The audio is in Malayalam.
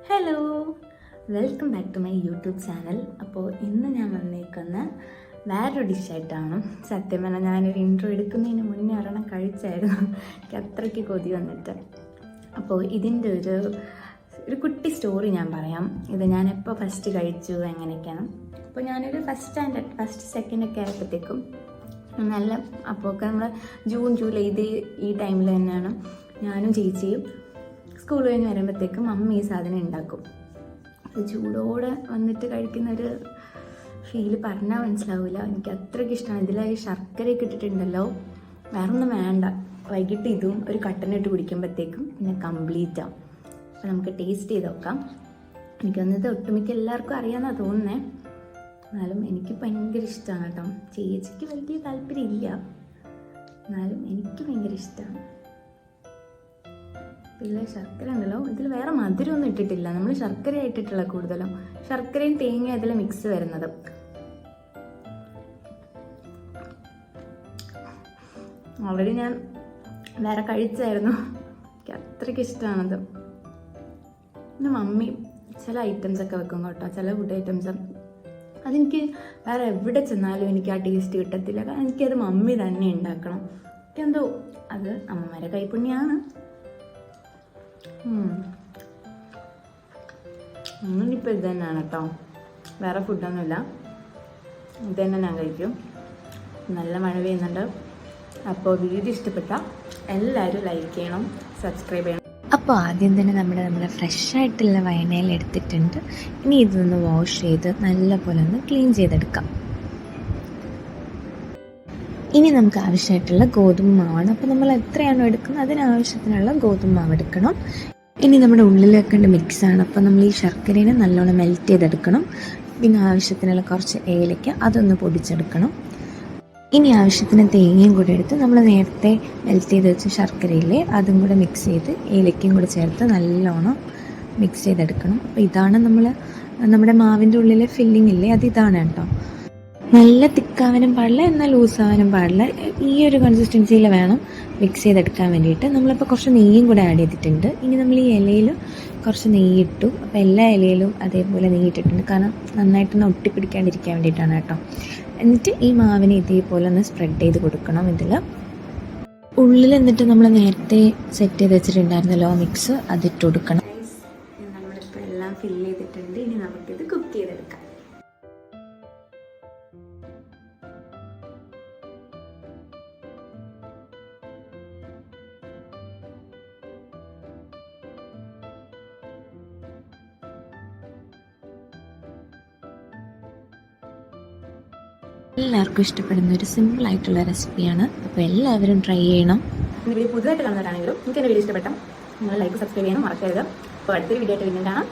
Hello, welcome back to my YouTube channel. അപ്പോൾ ഇന്ന് ഞാൻ വന്നേക്കുന്ന വേറൊരു ഡിഷായിട്ടാണ്. സത്യം പറഞ്ഞാൽ ഞാനൊരു ഇൻട്രോ എടുക്കുന്നതിന് മുന്നേ ഒരെണ്ണം കഴിച്ചായിരുന്നു. എനിക്ക് അത്രയ്ക്ക് കൊതി വന്നിട്ട്. അപ്പോൾ ഇതിൻ്റെ ഒരു കുട്ടി സ്റ്റോറി ഞാൻ പറയാം. ഇത് ഞാൻ എപ്പോൾ ഫസ്റ്റ് കഴിച്ചു എങ്ങനെയൊക്കെയാണ്. അപ്പോൾ ഞാനൊരു ഫസ്റ്റ് സെക്കൻഡൊക്കെ ആയപ്പോഴത്തേക്കും നല്ല, അപ്പോൾ ഒക്കെ നമ്മൾ ജൂൺ ജൂലൈ ഈ ടൈമിൽ തന്നെയാണ് ഞാനും ചേച്ചിയും സ്കൂൾ കഴിഞ്ഞ് വരുമ്പോഴത്തേക്കും അമ്മ ഈ സാധനം ഉണ്ടാക്കും. അത് ചൂടോടെ വന്നിട്ട് കഴിക്കുന്ന ഒരു ഫീല് പറഞ്ഞാൽ മനസ്സിലാവില്ല. എനിക്ക് അത്രയ്ക്ക് ഇഷ്ടമാണ്. ഇതിലായി ശർക്കരയൊക്കെ ഇട്ടിട്ടുണ്ടല്ലോ, വേറെ ഒന്നും വേണ്ട. വൈകിട്ട് ഇതും ഒരു കട്ടനിട്ട് കുടിക്കുമ്പോഴത്തേക്കും പിന്നെ കംപ്ലീറ്റ് ആവും. അപ്പോൾ നമുക്ക് ടേസ്റ്റ് ചെയ്ത് നോക്കാം. എനിക്ക് വന്നത് ഒട്ടുമിക്ക എല്ലാവർക്കും അറിയാമെന്നാണ് തോന്നുന്നത്. എന്നാലും എനിക്ക് ഭയങ്കര ഇഷ്ടമാണ് കേട്ടോ. ചേച്ചിക്ക് വലിയ താല്പര്യമില്ല, എന്നാലും എനിക്ക് ഭയങ്കര ഇഷ്ടമാണ്. പിന്നെ ശർക്കര ഉണ്ടല്ലോ, ഇതിൽ വേറെ മധുരമൊന്നും ഇട്ടിട്ടില്ല. നമ്മൾ ശർക്കര ഇട്ടിട്ടുള്ള കൂടുതലും. ശർക്കരയും തേങ്ങയും അതിൽ മിക്സ് വരുന്നത്. ഓൾറെഡി ഞാൻ വേറെ കഴിച്ചായിരുന്നു. എനിക്ക് അത്രയ്ക്ക് ഇഷ്ടമാണത്. പിന്നെ മമ്മി ചില ഐറ്റംസ് ഒക്കെ വെക്കും കേട്ടോ, ചില ഫുഡ് ഐറ്റംസ്. അതെനിക്ക് വേറെ എവിടെ ചെന്നാലും എനിക്ക് ആ ടേസ്റ്റ് കിട്ടത്തില്ല. കാരണം എനിക്കത് മമ്മി തന്നെ ഉണ്ടാക്കണം. എനിക്കെന്തോ അത് അമ്മമാരെ കൈപ്പുണ്യാണ്. ഇനിയിപ്പോൾ ഇത് തന്നെയാണ് കേട്ടോ, വേറെ ഫുഡൊന്നുമില്ല. ഇത് തന്നെ ഞാൻ കഴിക്കും. നല്ല മഴ പെയ്യുന്നുണ്ട്. അപ്പോൾ വീഡിയോ ഇഷ്ടപ്പെട്ടാൽ എല്ലാവരും ലൈക്ക് ചെയ്യണം, സബ്സ്ക്രൈബ് ചെയ്യണം. അപ്പോൾ ആദ്യം തന്നെ നമ്മുടെ ഫ്രഷായിട്ടുള്ള വയനയിൽ എടുത്തിട്ടുണ്ട്. ഇനി ഇതൊന്ന് വാഷ് ചെയ്ത് നല്ലപോലെ ഒന്ന് ക്ലീൻ ചെയ്തെടുക്കാം. ഇനി നമുക്ക് ആവശ്യമായിട്ടുള്ള ഗോതമ്പ് മാവാണ്. അപ്പോൾ നമ്മൾ എത്രയാണോ എടുക്കുന്നത് അതിനാവശ്യത്തിനുള്ള ഗോതമ്പ് മാവ് എടുക്കണം. ഇനി നമ്മുടെ ഉള്ളിൽ വെക്കേണ്ട മിക്സാണ്. അപ്പോൾ നമ്മൾ ഈ ശർക്കരേനെ നല്ലോണം മെൽറ്റ് ചെയ്തെടുക്കണം. പിന്നെ ആവശ്യത്തിനുള്ള കുറച്ച് ഏലയ്ക്ക അതൊന്ന് പൊടിച്ചെടുക്കണം. ഇനി ആവശ്യത്തിന് തേങ്ങയും കൂടെ എടുത്ത് നമ്മൾ നേരത്തെ മെൽറ്റ് ചെയ്ത് വെച്ച ശർക്കരയില്ലേ അതും കൂടെ മിക്സ് ചെയ്ത് ഏലക്കയും കൂടെ ചേർത്ത് നല്ലോണം മിക്സ് ചെയ്തെടുക്കണം. അപ്പോൾ ഇതാണ് നമ്മുടെ മാവിൻ്റെ ഉള്ളിലെ ഫില്ലിംഗ് ഇല്ലേ, അത് ഇതാണ് കേട്ടോ. നല്ല തിക്കാവാനും പാടില്ല, എന്നാൽ ലൂസാവാനും പാടില്ല. ഈ ഒരു കൺസിസ്റ്റൻസിയിൽ വേണം മിക്സ് ചെയ്തെടുക്കാൻ വേണ്ടിയിട്ട്. നമ്മളിപ്പോൾ കുറച്ച് നെയ്യും കൂടെ ആഡ് ചെയ്തിട്ടുണ്ട്. ഇനി നമ്മൾ ഈ ഇലയിൽ കുറച്ച് നെയ്യിട്ടു. അപ്പോൾ എല്ലാ ഇലയിലും അതേപോലെ നെയ്യിട്ടിട്ടുണ്ട്, കാരണം നന്നായിട്ടൊന്ന് ഒട്ടിപ്പിടിക്കാണ്ടിരിക്കാൻ വേണ്ടിയിട്ടാണ് കേട്ടോ. എന്നിട്ട് ഈ മാവിനെ ഇതേപോലെ ഒന്ന് സ്പ്രെഡ് ചെയ്ത് കൊടുക്കണം. ഇതിൽ ഉള്ളിൽ എന്നിട്ട് നമ്മൾ നേരത്തെ സെറ്റ് ചെയ്ത് വെച്ചിട്ടുണ്ടായിരുന്നല്ലോ മിക്സ്, അതിട്ട് കൊടുക്കണം. നമ്മളിപ്പോൾ എല്ലാം ഫില്ല് ചെയ്തിട്ടുണ്ട്. ഇനി നമുക്കിത് കുക്ക് ചെയ്തെടുക്കാം. എല്ലാവർക്കും ഇഷ്ടപ്പെടുന്ന ഒരു സിമ്പിളായിട്ടുള്ള റെസിപ്പിയാണ്. അപ്പോൾ എല്ലാവരും ട്രൈ ചെയ്യണം. വീഡിയോ പുതുതായിട്ട് കാണുന്നവരാണെങ്കിലും നിങ്ങൾക്ക് എൻ്റെ വീഡിയോ ഇഷ്ടപ്പെട്ടാൽ നിങ്ങൾ ലൈക്ക് സബ്സ്ക്രൈബ് ചെയ്യാനും മറക്കരുത്. അപ്പോൾ അടുത്തൊരു വീഡിയോ ആയിട്ട് വീണ്ടും കാണാം.